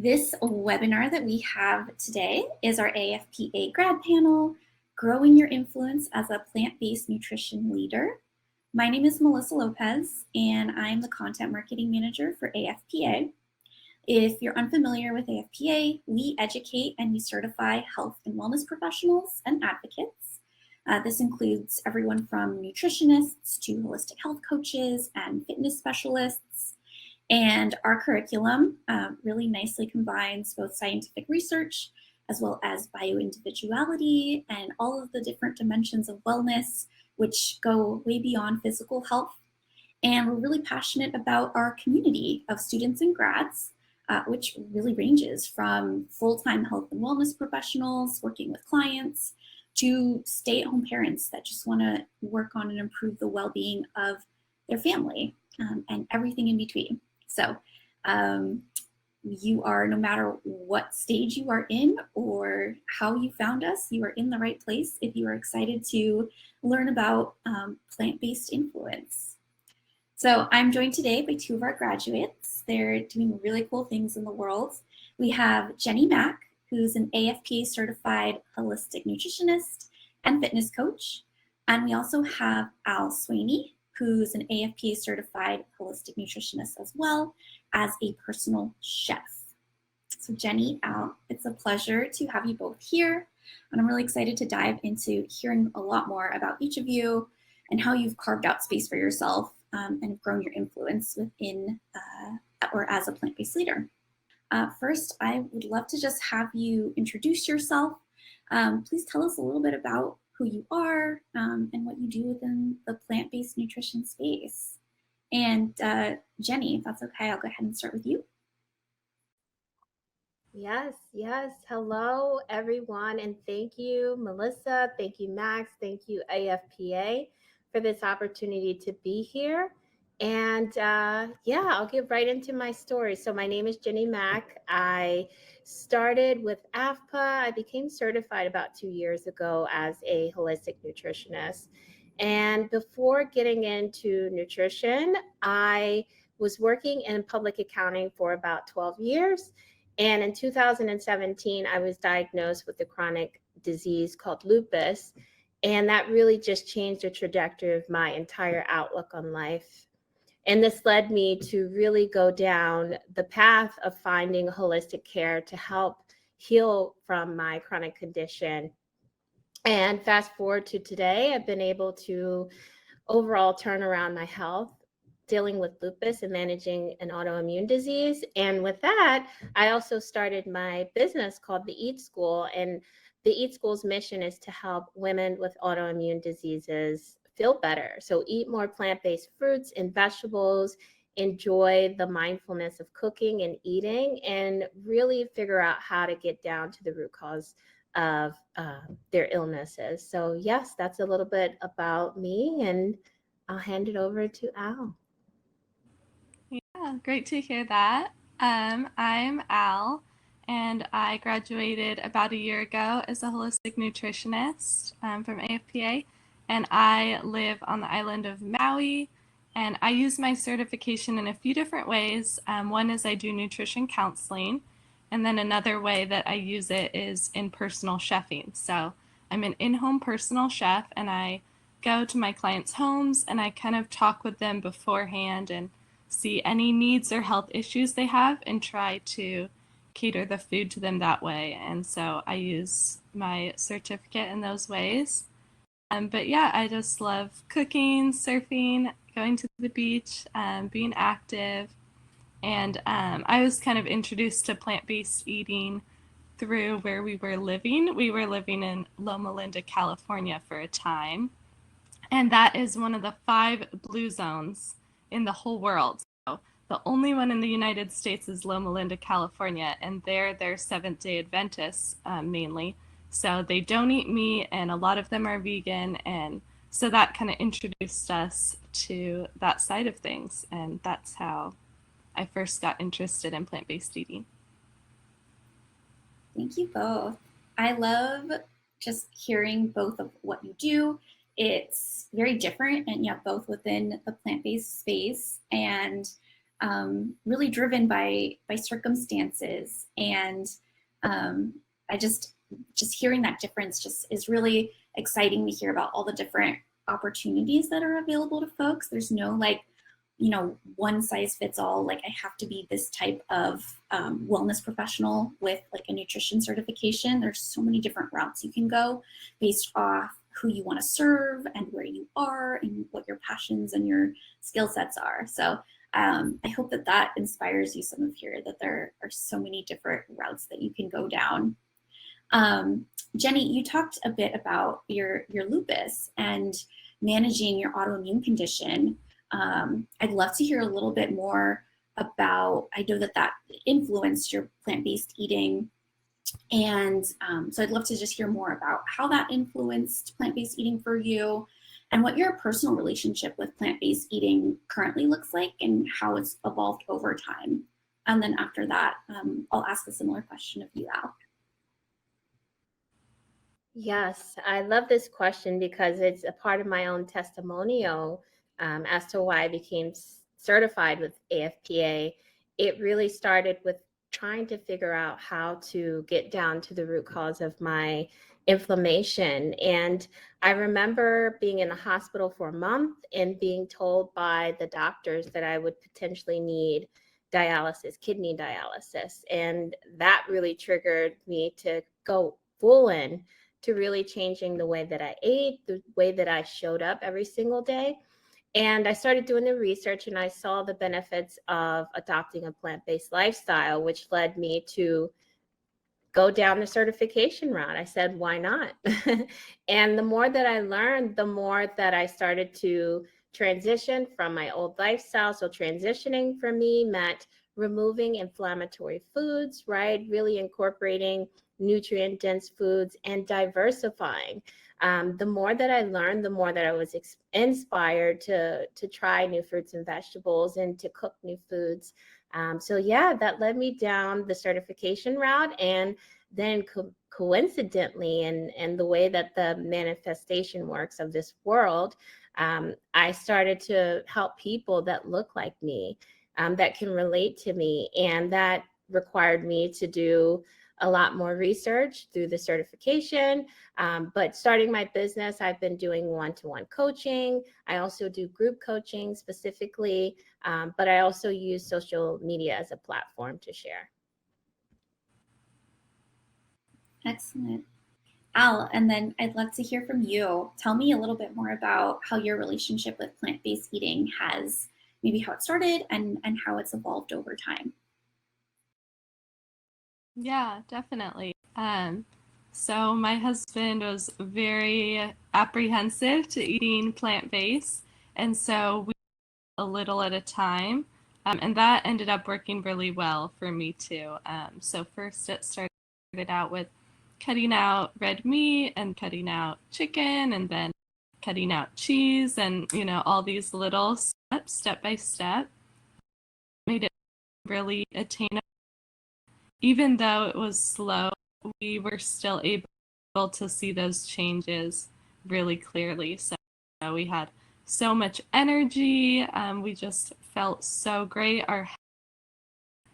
This webinar that we have today is our AFPA Grad Panel, Growing Your Influence as a Plant-Based Nutrition Leader. My name is Melissa Lopez, and I'm the Content Marketing Manager for AFPA. If you're unfamiliar with AFPA, we educate and we certify health and wellness professionals and advocates. This includes everyone from nutritionists to holistic health coaches and fitness specialists. And our curriculum really nicely combines both scientific research as well as bioindividuality and all of the different dimensions of wellness, which go way beyond physical health. And we're really passionate about our community of students and grads, which really ranges from full-time health and wellness professionals working with clients to stay-at-home parents that just want to work on and improve the well-being of their family and everything in between. So you are, no matter what stage you are in or how you found us, you are in the right place if you are excited to learn about plant-based influence. So I'm joined today by two of our graduates. They're doing really cool things in the world. We have Genny Mack, who's an AFPA-certified holistic nutritionist and fitness coach. And we also have Swaney, who's an AFPA-certified holistic nutritionist as well as a personal chef. So Genny, Al, it's a pleasure to have you both here. And I'm really excited to dive into hearing a lot more about each of you and how you've carved out space for yourself and grown your influence within or as a plant-based leader. First, I would love to just have you introduce yourself. Please tell us a little bit about who you are and what you do within the plant-based nutrition space. And Genny, if that's okay, I'll go ahead and start with you. Yes. Hello, everyone. And thank you, Melissa. Thank you, Max. Thank you, AFPA, for this opportunity to be here. And I'll get right into my story. So my name is Genny Mack. I started with AFPA. I became certified about 2 years ago as a holistic nutritionist. And before getting into nutrition, I was working in public accounting for about 12 years. And in 2017, I was diagnosed with a chronic disease called lupus. And that really just changed the trajectory of my entire outlook on life. And this led me to really go down the path of finding holistic care to help heal from my chronic condition. And fast forward to today, I've been able to overall turn around my health, dealing with lupus and managing an autoimmune disease. And with that, I also started my business called the Eat School. And the Eat School's mission is to help women with autoimmune diseases feel better. So eat more plant-based fruits and vegetables, enjoy the mindfulness of cooking and eating, and really figure out how to get down to the root cause of their illnesses. So yes, that's a little bit about me, and I'll hand it over to Al. Yeah, great to hear that. I'm Al, and I graduated about a year ago as a holistic nutritionist from AFPA, and I live on the island of Maui, and I use my certification in a few different ways. One is I do nutrition counseling, and then another way that I use it is in personal chefing. So I'm an in-home personal chef, and I go to my clients' homes, and I kind of talk with them beforehand and see any needs or health issues they have and try to cater the food to them that way. And so I use my certificate in those ways. But yeah, I just love cooking, surfing, going to the beach, being active. And I was kind of introduced to plant-based eating through where we were living. We were living in Loma Linda, California for a time. And that is one of the 5 blue zones in the whole world. So the only one in the United States is Loma Linda, California, and they're Seventh-day Adventists mainly. So they don't eat meat, and a lot of them are vegan, and so that kind of introduced us to that side of things, and that's how I first got interested in plant-based eating. Thank you both. I love just hearing both of what you do. It's very different, and yet both within the plant-based space. And really driven by circumstances. And I just hearing that difference just is really exciting to hear about all the different opportunities that are available to folks. There's no like, you know, one size fits all, like I have to be this type of wellness professional with like a nutrition certification. There's so many different routes you can go based off who you want to serve and where you are and what your passions and your skill sets are. So I hope that that inspires you some of here, that there are so many different routes that you can go down. Genny, you talked a bit about your lupus and managing your autoimmune condition. I'd love to hear a little bit more about, I know that that influenced your plant-based eating. And so I'd love to just hear more about how that influenced plant-based eating for you and what your personal relationship with plant-based eating currently looks like and how it's evolved over time. And then after that, I'll ask a similar question of you, Al. Yes, I love this question because it's a part of my own testimonial as to why I became certified with AFPA. It really started with trying to figure out how to get down to the root cause of my inflammation. And I remember being in the hospital for a month and being told by the doctors that I would potentially need dialysis, kidney dialysis. And that really triggered me to go full in to really changing the way that I ate, the way that I showed up every single day. And I started doing the research and I saw the benefits of adopting a plant-based lifestyle, which led me to go down the certification route. I said, why not? And the more that I learned, the more that I started to transition from my old lifestyle. So transitioning for me meant removing inflammatory foods, right? Really incorporating nutrient dense foods and diversifying. The more that I learned, the more that I was inspired to try new fruits and vegetables and to cook new foods. So yeah, that led me down the certification route. And then coincidentally, and the way that the manifestation works of this world, I started to help people that look like me, that can relate to me. And that required me to do a lot more research through the certification. But starting my business, I've been doing one-to-one coaching. I also do group coaching specifically, but I also use social media as a platform to share. Excellent. Al, and then I'd love to hear from you. Tell me a little bit more about how your relationship with plant-based eating has, maybe how it started and how it's evolved over time. Yeah, definitely. So my husband was very apprehensive to eating plant-based, and so we a little at a time, and that ended up working really well for me too. So first it started out with cutting out red meat and cutting out chicken and then cutting out cheese and, you know, all these little steps, step by step, made it really attainable. Even though it was slow, we were still able to see those changes really clearly. So we had so much energy. We just felt so great.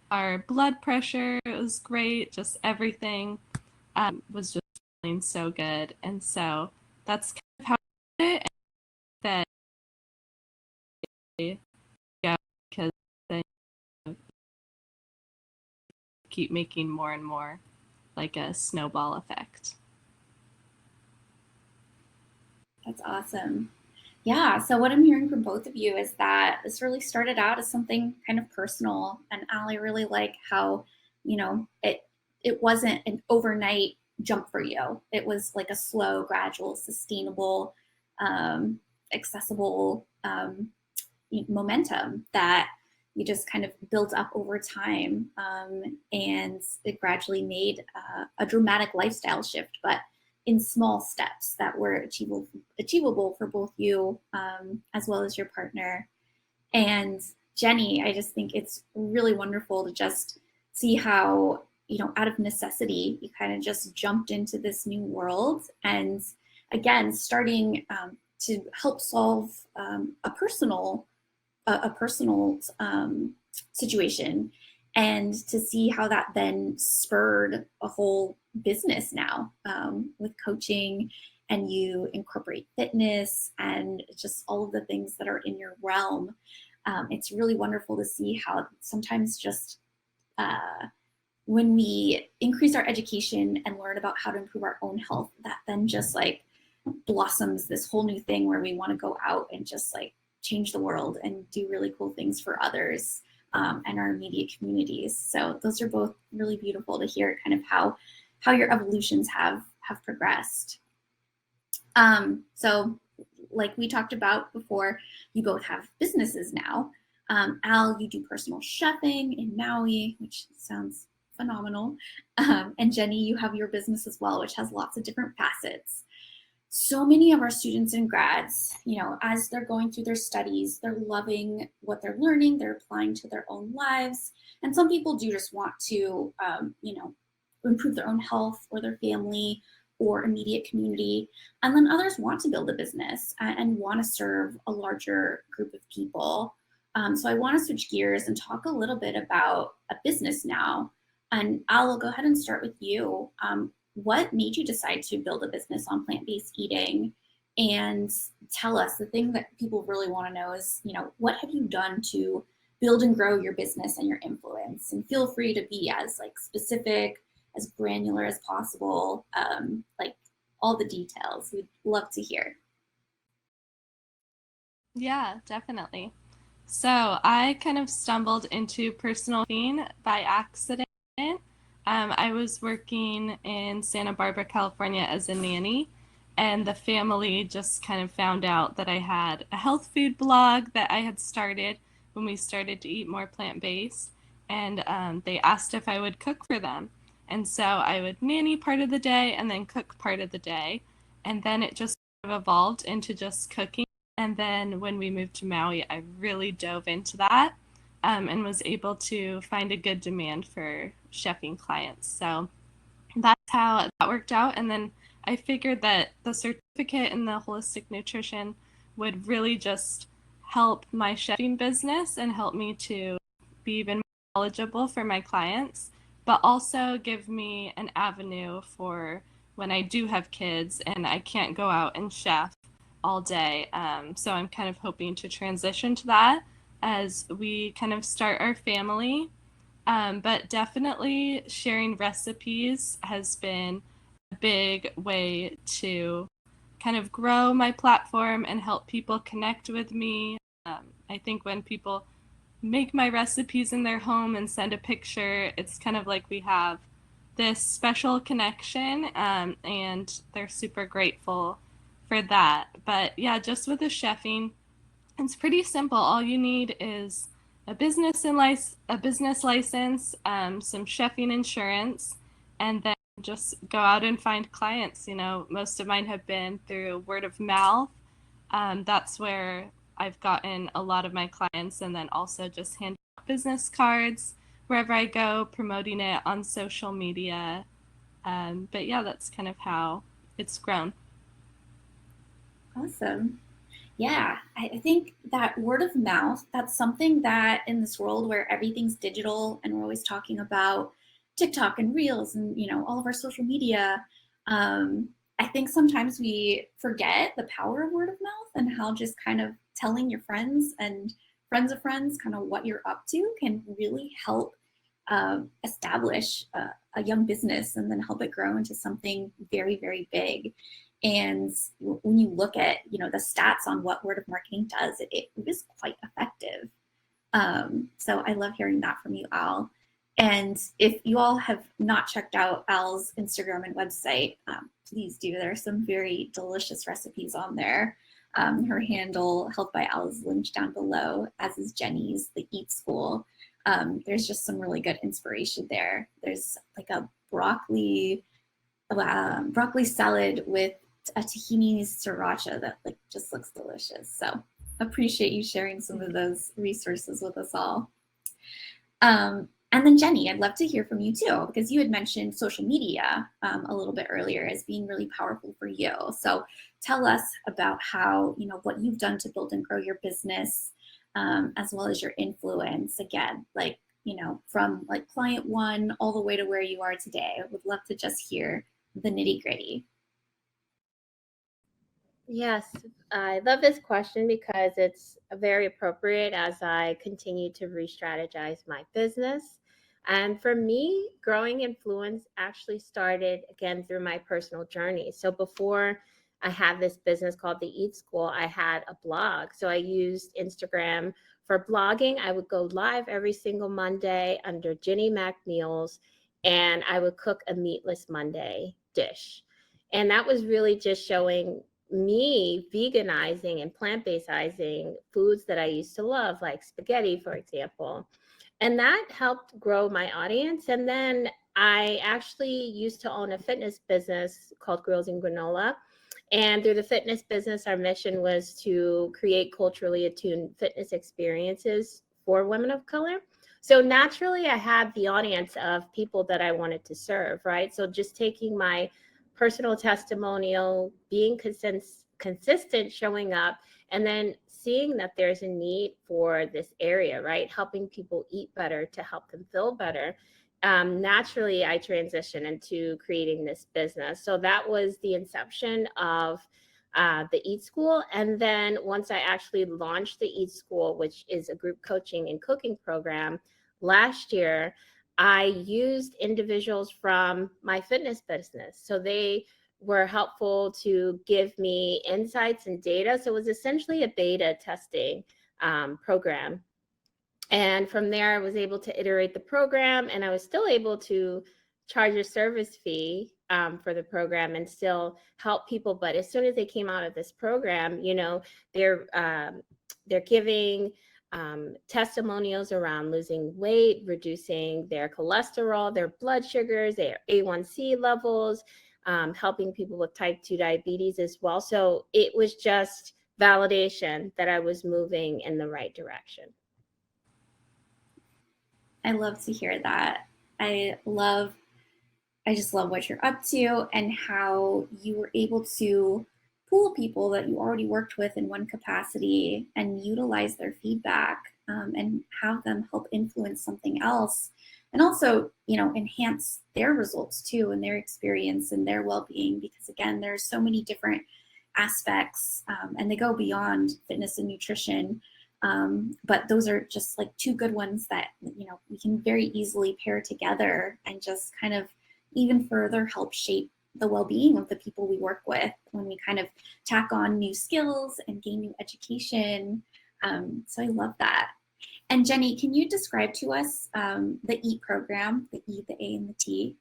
Our blood pressure was great. Just everything was just feeling so good. And so that's kind of how it that yeah, because then you keep making more and more, like a snowball effect. That's awesome. Yeah, so what I'm hearing from both of you is that this really started out as something kind of personal. And Al, I really like how, you know, it wasn't an overnight jump for you. It was like a slow, gradual, sustainable, accessible momentum that you just kind of built up over time. And it gradually made a dramatic lifestyle shift, but in small steps that were achievable for both you as well as your partner. And Genny, I just think it's really wonderful to just see how, you know, out of necessity, you kind of just jumped into this new world. And again, starting to help solve a personal situation, and to see how that then spurred a whole business now with coaching, and you incorporate fitness and just all of the things that are in your realm. It's really wonderful to see how sometimes just when we increase our education and learn about how to improve our own health, that then just like blossoms this whole new thing where we want to go out and just like change the world and do really cool things for others and our immediate communities. So those are both really beautiful to hear kind of how your evolutions have progressed. So like we talked about before, you both have businesses now. Al, you do personal chefing in Maui, which sounds phenomenal. And Genny, you have your business as well, which has lots of different facets. So many of our students and grads, you know, as they're going through their studies, they're loving what they're learning, they're applying to their own lives. And some people do just want to, you know, improve their own health or their family or immediate community. And then others want to build a business and want to serve a larger group of people. So I want to switch gears and talk a little bit about a business now. And I'll go ahead and start with you. What made you decide to build a business on plant-based eating? And tell us, the thing that people really want to know is, you know, what have you done to build and grow your business and your influence? And feel free to be as like specific, as granular as possible, like all the details. We'd love to hear. Yeah, definitely. So I kind of stumbled into personal training by accident. I was working in Santa Barbara, California as a nanny, and the family just kind of found out that I had a health food blog that I had started when we started to eat more plant-based, and they asked if I would cook for them. And so I would nanny part of the day and then cook part of the day, and then it just sort of evolved into just cooking. And then when we moved to Maui, I really dove into that. And was able to find a good demand for chefing clients. So that's how that worked out. And then I figured that the certificate in the holistic nutrition would really just help my chefing business and help me to be even more knowledgeable for my clients, but also give me an avenue for when I do have kids and I can't go out and chef all day. So I'm kind of hoping to transition to that as we kind of start our family. But definitely sharing recipes has been a big way to kind of grow my platform and help people connect with me. I think when people make my recipes in their home and send a picture, it's kind of like we have this special connection, and they're super grateful for that. But yeah, just with the chefing, it's pretty simple. All you need is a business license, some chefing insurance, and then just go out and find clients. You know, most of mine have been through word of mouth. That's where I've gotten a lot of my clients, and then also just handing out business cards wherever I go, promoting it on social media. But yeah, that's kind of how it's grown. Awesome. Yeah, I think that word of mouth, that's something that in this world where everything's digital and we're always talking about TikTok and Reels and, you know, all of our social media, I think sometimes we forget the power of word of mouth and how just kind of telling your friends and friends of friends kind of what you're up to can really help establish a young business and then help it grow into something very, very big. And when you look at, you know, the stats on what word of marketing does, it is quite effective. So I love hearing that from you, Al. And if you all have not checked out Al's Instagram and website, please do. There are some very delicious recipes on there. Her handle, Health by Al, is linked down below, as is Genny's, the Eat School. There's just some really good inspiration there. There's like a broccoli salad with a tahini sriracha that like just looks delicious. So appreciate you sharing some of those resources with us all. And then Genny, I'd love to hear from you too, because you had mentioned social media a little bit earlier as being really powerful for you. So tell us about how, you know, what you've done to build and grow your business, as well as your influence. Again, like, you know, from like client one all the way to where you are today. I would love to just hear the nitty gritty. Yes, I love this question because it's very appropriate as I continue to re-strategize my business. And for me, growing influence actually started again through my personal journey. So before I had this business called the Eat School, I had a blog. So I used Instagram for blogging. I would go live every single Monday under Genny Mack Meals, and I would cook a meatless Monday dish. And that was really just showing me veganizing and plant-basedizing foods that I used to love, like spaghetti, for example. And that helped grow my audience. And then I actually used to own a fitness business called Grills and Granola. And through the fitness business, our mission was to create culturally attuned fitness experiences for women of color. So naturally, I had the audience of people that I wanted to serve, right? So just taking my personal testimonial, being consistent, showing up, and then seeing that there's a need for this area, right? Helping people eat better to help them feel better. Naturally, I transitioned into creating this business. So that was the inception of the Eat School. And then once I actually launched the Eat School, which is a group coaching and cooking program last year, I used individuals from my fitness business. So they were helpful to give me insights and data. So it was essentially a beta testing program. And from there, I was able to iterate the program, and I was still able to charge a service fee for the program and still help people. But as soon as they came out of this program, you know, they're giving testimonials around losing weight, reducing their cholesterol, their blood sugars, their A1C levels, helping people with type 2 diabetes as well. So it was just validation that I was moving in the right direction. I love to hear that. I just love what you're up to and how you were able to pull people that you already worked with in one capacity and utilize their feedback, and have them help influence something else, and also, you know, enhance their results too and their experience and their well-being, because again, there's so many different aspects, and they go beyond fitness and nutrition. But those are just like two good ones that, you know, we can very easily pair together and just kind of even further help shape the well-being of the people we work with when we kind of tack on new skills and gain new education. So I love that. And Genny, can you describe to us the EAT program, the E, the A, and the T?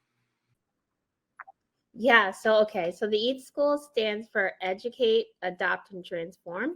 Yeah, so the EAT School stands for Educate, Adopt, and Transform.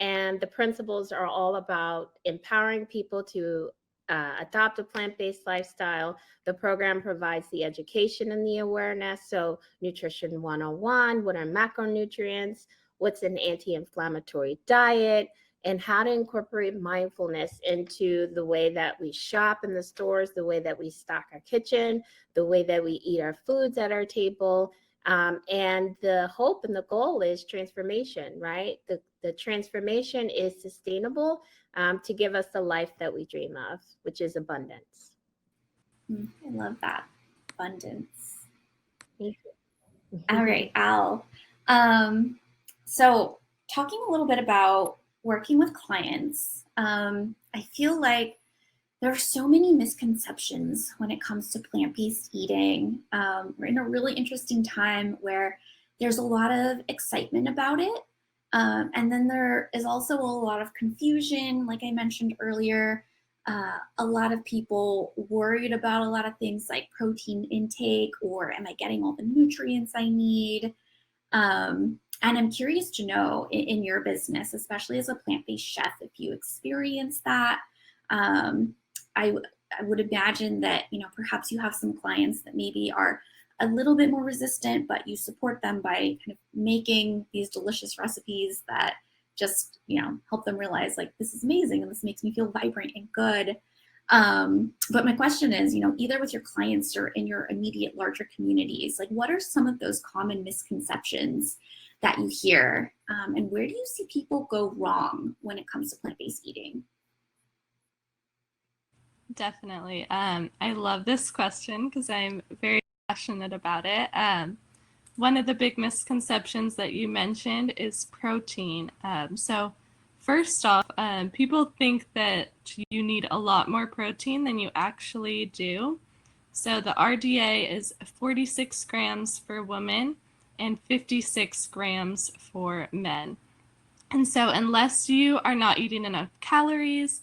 And the principles are all about empowering people to adopt a plant-based lifestyle. The program provides the education and the awareness. So Nutrition 101, what are macronutrients, what's an anti-inflammatory diet, and how to incorporate mindfulness into the way that we shop in the stores, the way that we stock our kitchen, the way that we eat our foods at our table. And the hope and the goal is transformation, right? The transformation is sustainable to give us the life that we dream of, which is abundance. I love that. Abundance. Thank you. All right, Al. So talking a little bit about working with clients, I feel like there are so many misconceptions when it comes to plant-based eating. We're in a really interesting time where there's a lot of excitement about it. And then there is also a lot of confusion, like I mentioned earlier. A lot of people worried about a lot of things like protein intake, or am I getting all the nutrients I need? And I'm curious to know in your business, especially as a plant-based chef, if you experience that. I would imagine that, you know, perhaps you have some clients that maybe are a little bit more resistant, but you support them by kind of making these delicious recipes that just, you know, help them realize like, this is amazing and this makes me feel vibrant and good. But my question is, you know, either with your clients or in your immediate larger communities, like what are some of those common misconceptions that you hear and where do you see people go wrong when it comes to plant-based eating? Definitely. I love this question because I'm very passionate about it. One of the big misconceptions that you mentioned is protein. So first off, people think that you need a lot more protein than you actually do. So the RDA is 46 grams for women and 56 grams for men. And so unless you are not eating enough calories,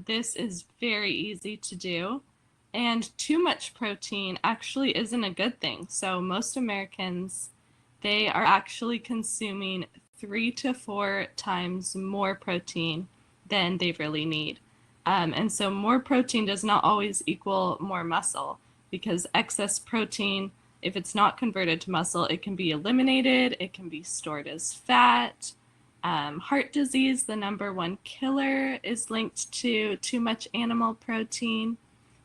this is very easy to do. And too much protein actually isn't a good thing. So most Americans, they are actually consuming 3 to 4 times more protein than they really need. And so more protein does not always equal more muscle, because excess protein, if it's not converted to muscle, it can be eliminated, it can be stored as fat. Heart disease, the #1 killer, is linked to too much animal protein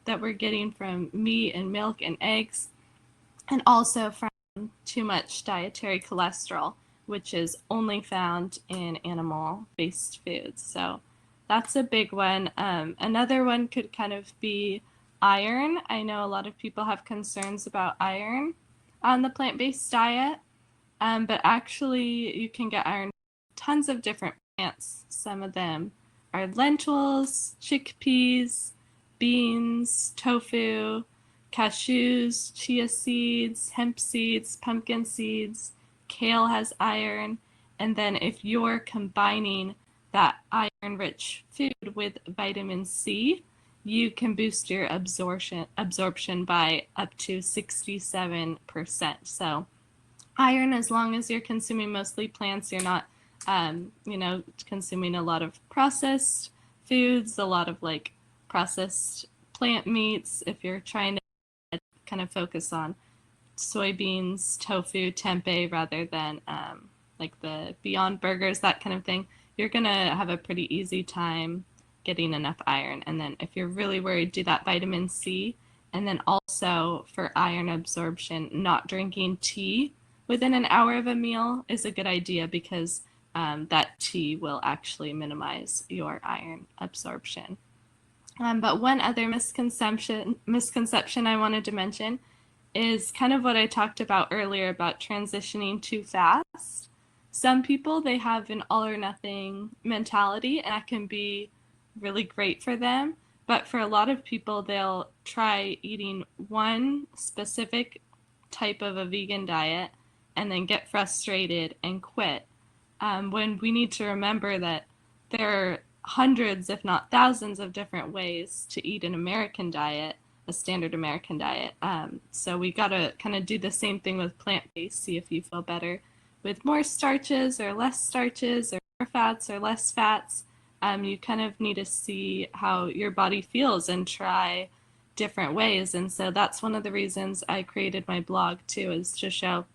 that we're getting from meat and milk and eggs, and also from too much dietary cholesterol, which is only found in animal-based foods. So that's a big one. Another one could kind of be iron. I know a lot of people have concerns about iron on the plant-based diet, but actually you can get iron tons of different plants. Some of them are lentils, chickpeas, beans, tofu, cashews, chia seeds, hemp seeds, pumpkin seeds. Kale has iron. And then if you're combining that iron-rich food with vitamin C, you can boost your absorption by up to 67%. So iron, as long as you're consuming mostly plants, you're not consuming a lot of processed foods, a lot of like processed plant meats. If you're trying to kind of focus on soybeans, tofu, tempeh, rather than like the Beyond Burgers, that kind of thing, you're gonna have a pretty easy time getting enough iron. And then if you're really worried, do that vitamin C. And then also for iron absorption, not drinking tea within an hour of a meal is a good idea, because that tea will actually minimize your iron absorption. But one other misconception I wanted to mention is kind of what I talked about earlier about transitioning too fast. Some people, they have an all or nothing mentality, and that can be really great for them. But for a lot of people, they'll try eating one specific type of a vegan diet and then get frustrated and quit. When we need to remember that there are hundreds, if not thousands, of different ways to eat an American diet, a standard American diet. So we got to kind of do the same thing with plant-based, see if you feel better with more starches or less starches, or more fats or less fats. You kind of need to see how your body feels and try different ways. And so that's one of the reasons I created my blog too, is to show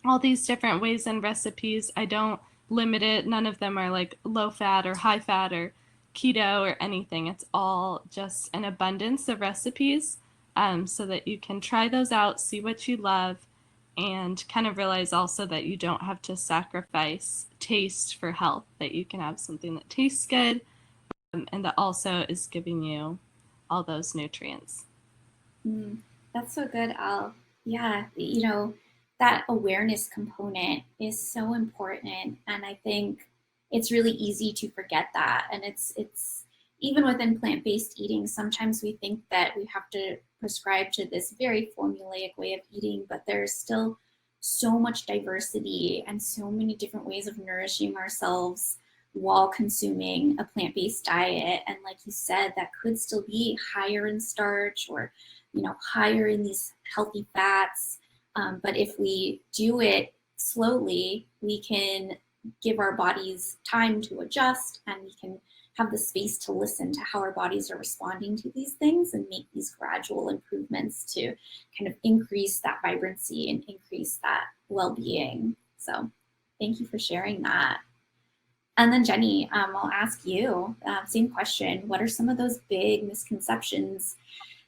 all these different ways and recipes. I don't limit it. None of them are like low fat or high fat or keto or anything. It's all just an abundance of recipes, so that you can try those out, see what you love, and kind of realize also that you don't have to sacrifice taste for health, that you can have something that tastes good, and that also is giving you all those nutrients. That's so good, Al. Yeah, that awareness component is so important, and I think it's really easy to forget that. And it's even within plant-based eating, sometimes we think that we have to prescribe to this very formulaic way of eating, but there's still so much diversity and so many different ways of nourishing ourselves while consuming a plant-based diet. And like you said, that could still be higher in starch, or higher in these healthy fats. But if we do it slowly, we can give our bodies time to adjust, and we can have the space to listen to how our bodies are responding to these things and make these gradual improvements to kind of increase that vibrancy and increase that well-being. So thank you for sharing that. And then Genny, I'll ask you, same question. What are some of those big misconceptions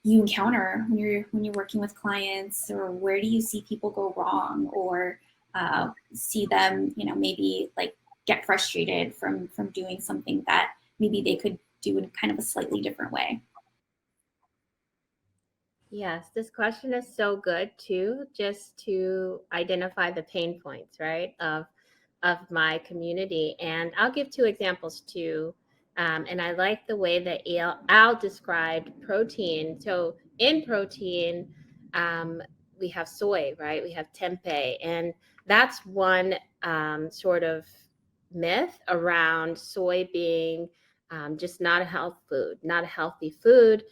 you encounter when you're working with clients, or where do you see people go wrong, or see them, maybe like get frustrated from doing something that maybe they could do in kind of a slightly different way? Yes, this question is so good too, just to identify the pain points, right, of my community. And I'll give two examples too. And I like the way that Al described protein. So in protein, we have soy, right? We have tempeh, and that's one sort of myth around soy being just not a health food, not a healthy food.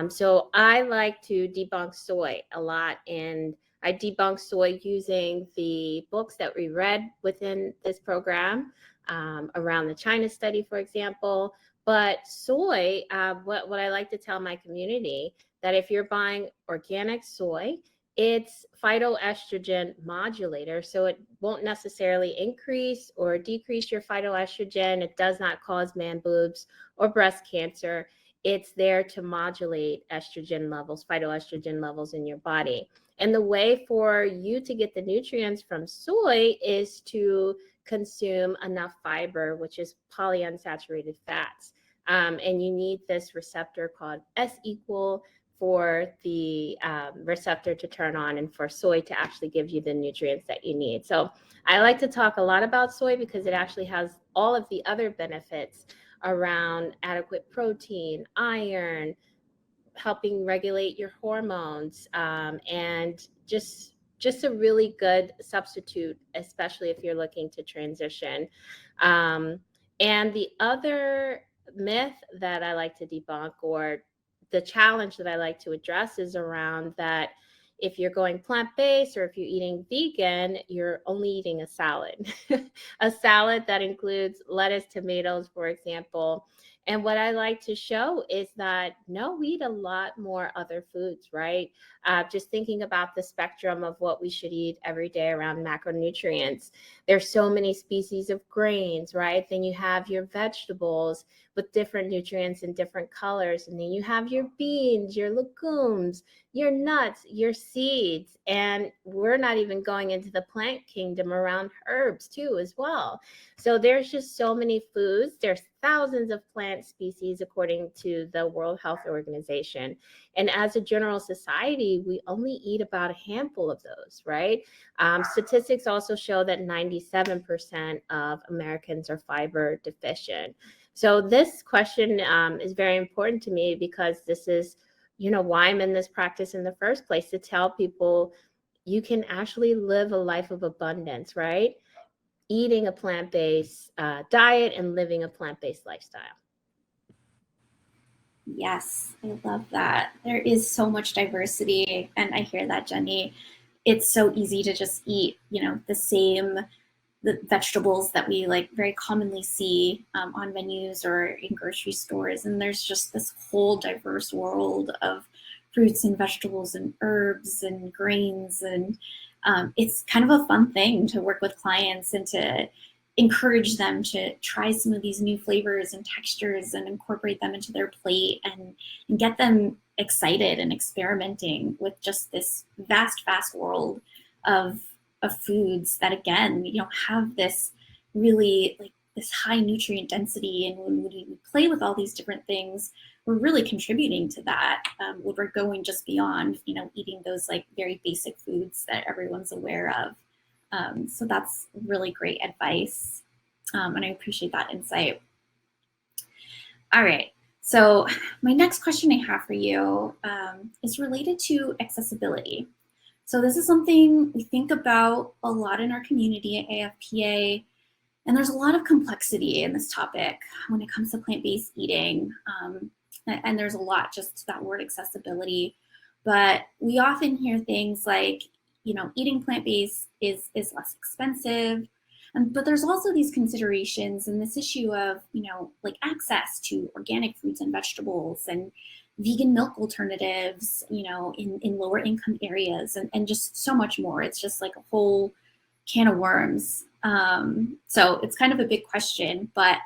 So I like to debunk soy a lot, and I debunk soy using the books that we read within this program around the China study, for example. But soy, what I like to tell my community, that if you're buying organic soy, it's phytoestrogen modulator. So it won't necessarily increase or decrease your phytoestrogen. It does not cause man boobs or breast cancer. It's there to modulate estrogen levels, phytoestrogen levels in your body. And the way for you to get the nutrients from soy is to consume enough fiber, which is polyunsaturated fats. And you need this receptor called S equal for the receptor to turn on and for soy to actually give you the nutrients that you need. So I like to talk a lot about soy because it actually has all of the other benefits around adequate protein, iron, helping regulate your hormones, and just a really good substitute, especially if you're looking to transition. And the other myth that I like to debunk, or the challenge that I like to address, is around that if you're going plant-based or if you're eating vegan, you're only eating a salad, a salad that includes lettuce, tomatoes, for example. And what I like to show is that no, we eat a lot more other foods, right? Just thinking about the spectrum of what we should eat every day around macronutrients. There's so many species of grains, right? Then you have your vegetables with different nutrients and different colors. And then you have your beans, your legumes, your nuts, your seeds. And we're not even going into the plant kingdom around herbs too, as well. So there's just so many foods. There's thousands of plant species according to the World Health Organization. And as a general society, we only eat about a handful of those, right? Statistics also show that 97% of Americans are fiber deficient. So this question is very important to me, because this is, why I'm in this practice in the first place, to tell people you can actually live a life of abundance, right? Eating a plant-based diet and living a plant-based lifestyle. Yes, I love that. There is so much diversity, and I hear that, Genny. It's so easy to just eat, the vegetables that we like very commonly see on menus or in grocery stores. And there's just this whole diverse world of fruits and vegetables and herbs and grains. And it's kind of a fun thing to work with clients and to encourage them to try some of these new flavors and textures and incorporate them into their plate, and get them excited and experimenting with just this vast world of foods that, again, have this really like this high nutrient density. And when we play with all these different things, we're really contributing to that, when we're going just beyond, eating those like very basic foods that everyone's aware of. So that's really great advice. And I appreciate that insight. All right. So my next question I have for you is related to accessibility. So this is something we think about a lot in our community at AFPA, and there's a lot of complexity in this topic when it comes to plant-based eating. And there's a lot just to that word accessibility. But we often hear things like, eating plant-based is less expensive. But there's also these considerations and this issue of, like access to organic fruits and vegetables and vegan milk alternatives, in lower income areas, and just so much more. It's just like a whole can of worms. So it's kind of a big question, but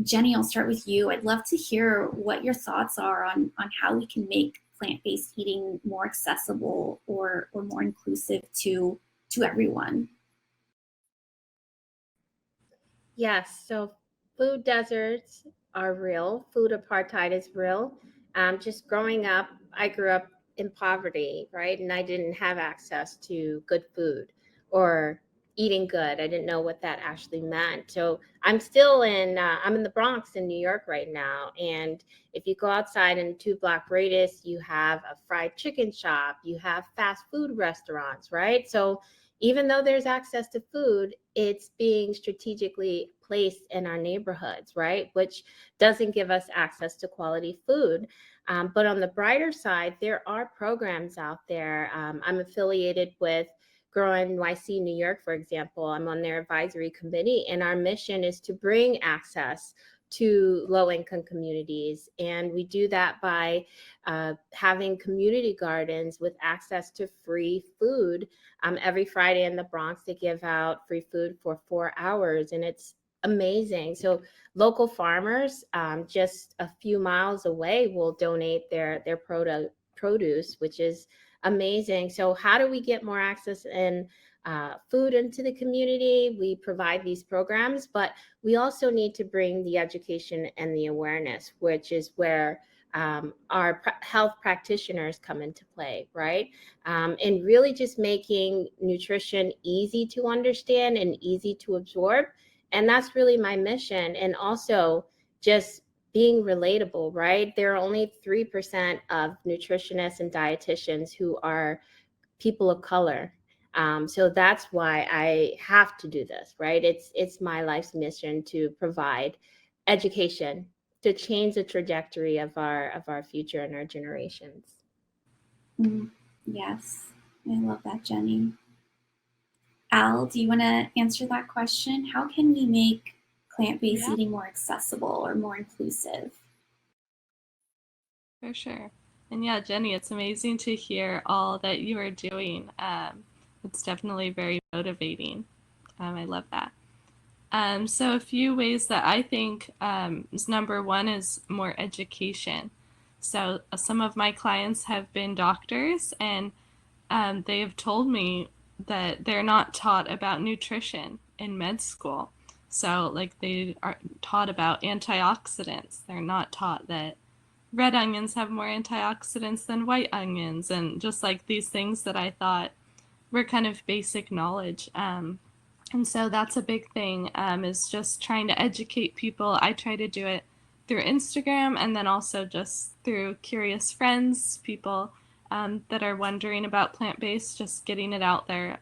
Genny, I'll start with you. I'd love to hear what your thoughts are on how we can make plant-based eating more accessible or more inclusive to everyone. Yes, so food deserts are real. Food apartheid is real. Just growing up, I grew up in poverty, right? And I didn't have access to good food or eating good. I didn't know what that actually meant. So I'm in the Bronx in New York right now. And if you go outside in 2 block radius, you have a fried chicken shop, you have fast food restaurants, right? So even though there's access to food, it's being strategically placed in our neighborhoods, right? Which doesn't give us access to quality food. But on the brighter side, there are programs out there. I'm affiliated with Grow NYC New York, for example. I'm on their advisory committee, and our mission is to bring access to low-income communities. And we do that by having community gardens with access to free food. Every Friday in the Bronx, they give out free food for 4 hours, and it's amazing. So local farmers just a few miles away will donate their produce, which is amazing. So how do we get more access and food into the community? We provide these programs, but we also need to bring the education and the awareness, which is where our health practitioners come into play, right? And really just making nutrition easy to understand and easy to absorb. And that's really my mission. And also just being relatable, right? There are only 3% of nutritionists and dietitians who are people of color. So that's why I have to do this, right? It's my life's mission to provide education to change the trajectory of our future and our generations. Yes, I love that, Genny. Al, do you want to answer that question? How can we make plant-based eating more accessible or more inclusive? For sure. And yeah, Genny, it's amazing to hear all that you are doing. It's definitely very motivating. I love that. So a few ways that I think is number one is more education. So some of my clients have been doctors, and they have told me that they're not taught about nutrition in med school. So like they are taught about antioxidants. They're not taught that red onions have more antioxidants than white onions, and just like these things that I thought were kind of basic knowledge. And so that's a big thing, is just trying to educate people. I try to do it through Instagram and then also just through curious friends, people that are wondering about plant-based, just getting it out there,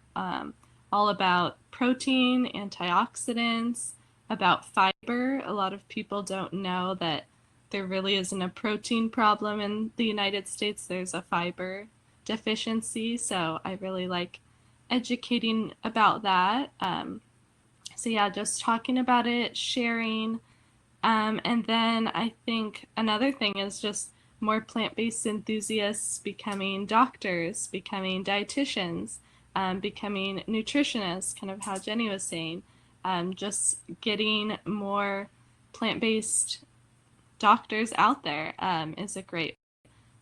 all about protein, antioxidants, about fiber. A lot of people don't know that there really isn't a protein problem in the United States. There's a fiber deficiency. So I really like educating about that. So yeah, just talking about it, sharing. And then I think another thing is just more plant-based enthusiasts becoming doctors, becoming dietitians, becoming nutritionists, kind of how Genny was saying, just getting more plant-based doctors out there is a great,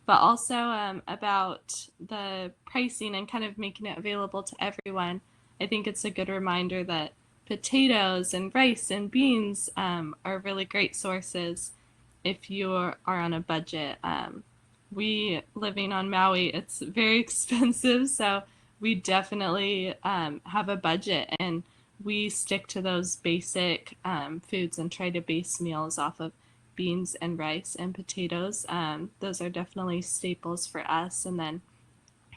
but also about the pricing and kind of making it available to everyone. I think it's a good reminder that potatoes and rice and beans are really great sources if you are on a budget. We living on Maui, it's very expensive, so we definitely have a budget, and we stick to those basic foods and try to base meals off of beans and rice and potatoes. Those are definitely staples for us. And then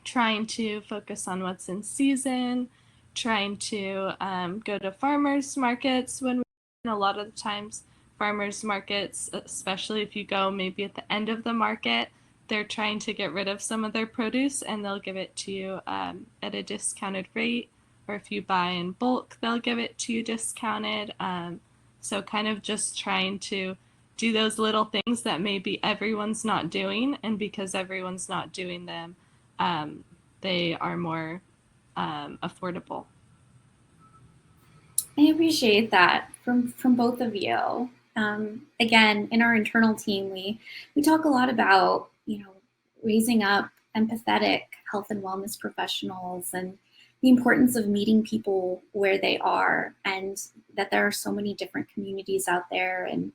trying to focus on what's in season, trying to go to farmers markets when we, a lot of the times farmers markets, especially if you go maybe at the end of the market, they're trying to get rid of some of their produce and they'll give it to you at a discounted rate. Or if you buy in bulk, they'll give it to you discounted. So kind of just trying to do those little things that maybe everyone's not doing, and because everyone's not doing them, they are more affordable. I appreciate that from both of you. Again, in our internal team, we talk a lot about, raising up empathetic health and wellness professionals and, the importance of meeting people where they are, and that there are so many different communities out there, and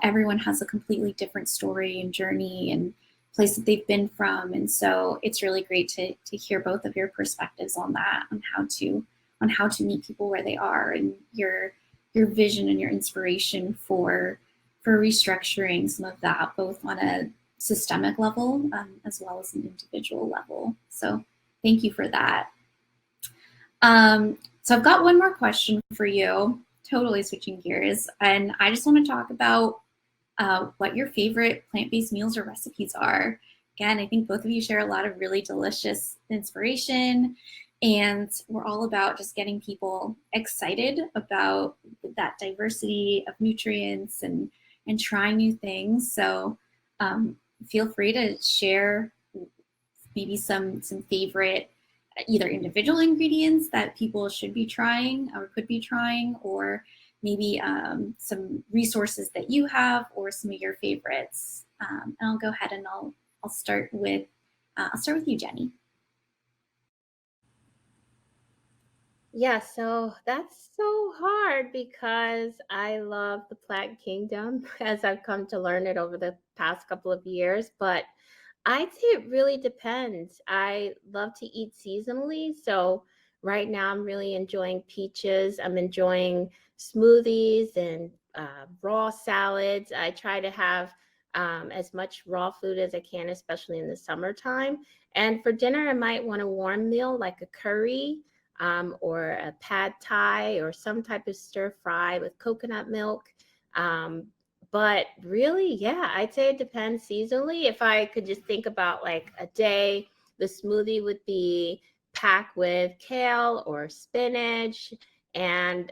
everyone has a completely different story and journey and place that they've been from. And so it's really great to hear both of your perspectives on that, on how to meet people where they are, and your vision and your inspiration for restructuring some of that, both on a systemic level as well as an individual level. So thank you for that. So I've got one more question for you, totally switching gears, and I just want to talk about what your favorite plant-based meals or recipes are. Again, I think both of you share a lot of really delicious inspiration, and we're all about just getting people excited about that diversity of nutrients and trying new things. So feel free to share maybe some favorite either individual ingredients that people should be trying or could be trying, or maybe some resources that you have, or some of your favorites. And I'll go ahead and I'll start with you, Genny. Yeah, so that's so hard because I love the plant kingdom as I've come to learn it over the past couple of years. But I'd say it really depends. I love to eat seasonally. So right now I'm really enjoying peaches. I'm enjoying smoothies and raw salads. I try to have as much raw food as I can, especially in the summertime. And for dinner, I might want a warm meal like a curry or a pad thai or some type of stir fry with coconut milk. But really, yeah, I'd say it depends seasonally. If I could just think about like a day, the smoothie would be packed with kale or spinach, and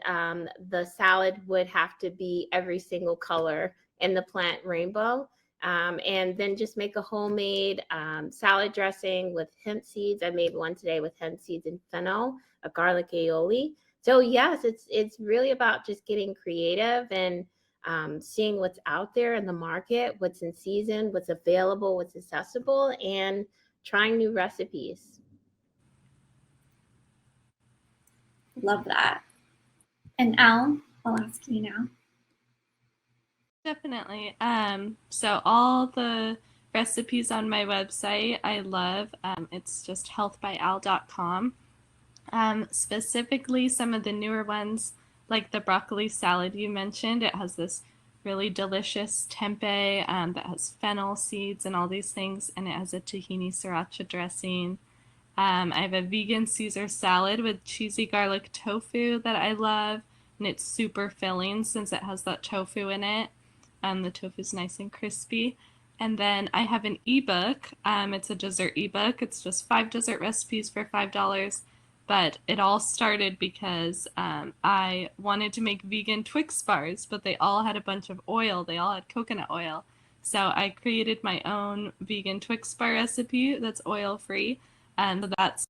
the salad would have to be every single color in the plant rainbow. And then just make a homemade salad dressing with hemp seeds. I made one today with hemp seeds and fennel, a garlic aioli. So yes, it's really about just getting creative and seeing what's out there in the market, what's in season, what's available, what's accessible, and trying new recipes. Love that. And Al, I'll ask you now. Definitely. So all the recipes on my website I love. It's just healthbyal.com. Specifically, some of the newer ones, like the broccoli salad you mentioned, it has this really delicious tempeh that has fennel seeds and all these things, and it has a tahini sriracha dressing. I have a vegan Caesar salad with cheesy garlic tofu that I love, and it's super filling since it has that tofu in it. The tofu is nice and crispy. And then I have an ebook. It's a dessert ebook. It's just 5 dessert recipes for $5. But it all started because I wanted to make vegan Twix bars, but they all had a bunch of oil. They all had coconut oil. So I created my own vegan Twix bar recipe that's oil-free. And that's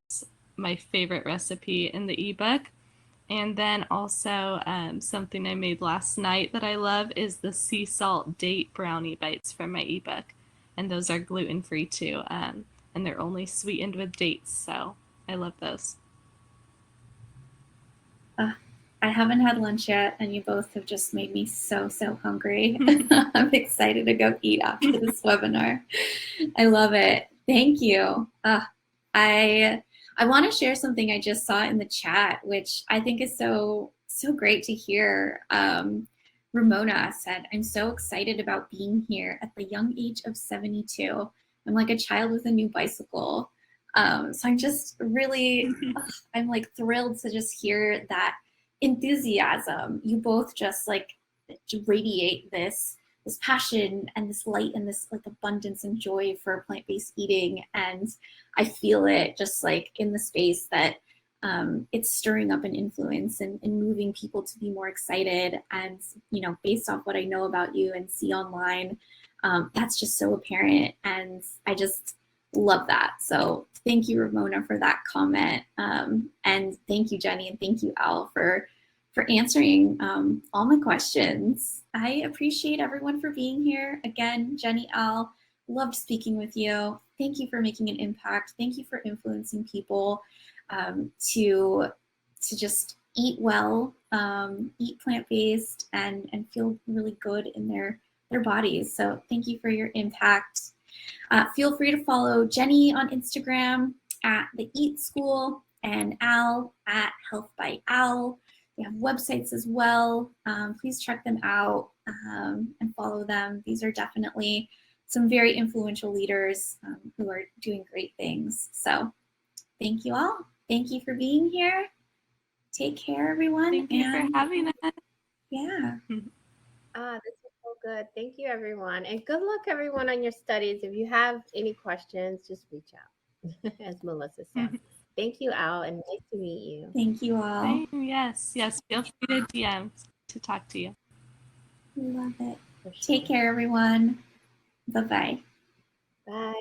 my favorite recipe in the ebook. And then also something I made last night that I love is the sea salt date brownie bites from my ebook. And those are gluten-free too. And they're only sweetened with dates. So I love those. I haven't had lunch yet, and you both have just made me so hungry. I'm excited to go eat after this webinar. I love it. Thank you. I want to share something I just saw in the chat, which I think is so great to hear. Ramona said, "I'm so excited about being here at the young age of 72. I'm like a child with a new bicycle." So I'm just really, I'm like thrilled to just hear that enthusiasm. You both just like radiate this passion and this light and this like abundance and joy for plant-based eating, and I feel it just like in the space that it's stirring up an influence and moving people to be more excited. And based off what I know about you and see online, that's just so apparent, and I just love that. So thank you, Ramona, for that comment, and thank you, Genny, and thank you, Al, for answering all my questions. I appreciate everyone for being here. Again, Genny, Al, loved speaking with you. Thank you for making an impact. Thank you for influencing people. to just eat well, eat plant-based, and feel really good in their bodies. So thank you for your impact. Feel free to follow Genny on Instagram at The Eat School and Al at Health by Al. They have websites as well. Please check them out and follow them. These are definitely some very influential leaders who are doing great things. So thank you all. Thank you for being here. Take care, everyone. Thank you for having us. Yeah. This is so good. Thank you, everyone. And good luck, everyone, on your studies. If you have any questions, just reach out, as Melissa said. Thank you, Al, and nice to meet you. Thank you all. Yes. Feel free to DM to talk to you. Love it. For sure. Take care, everyone. Bye-bye. Bye.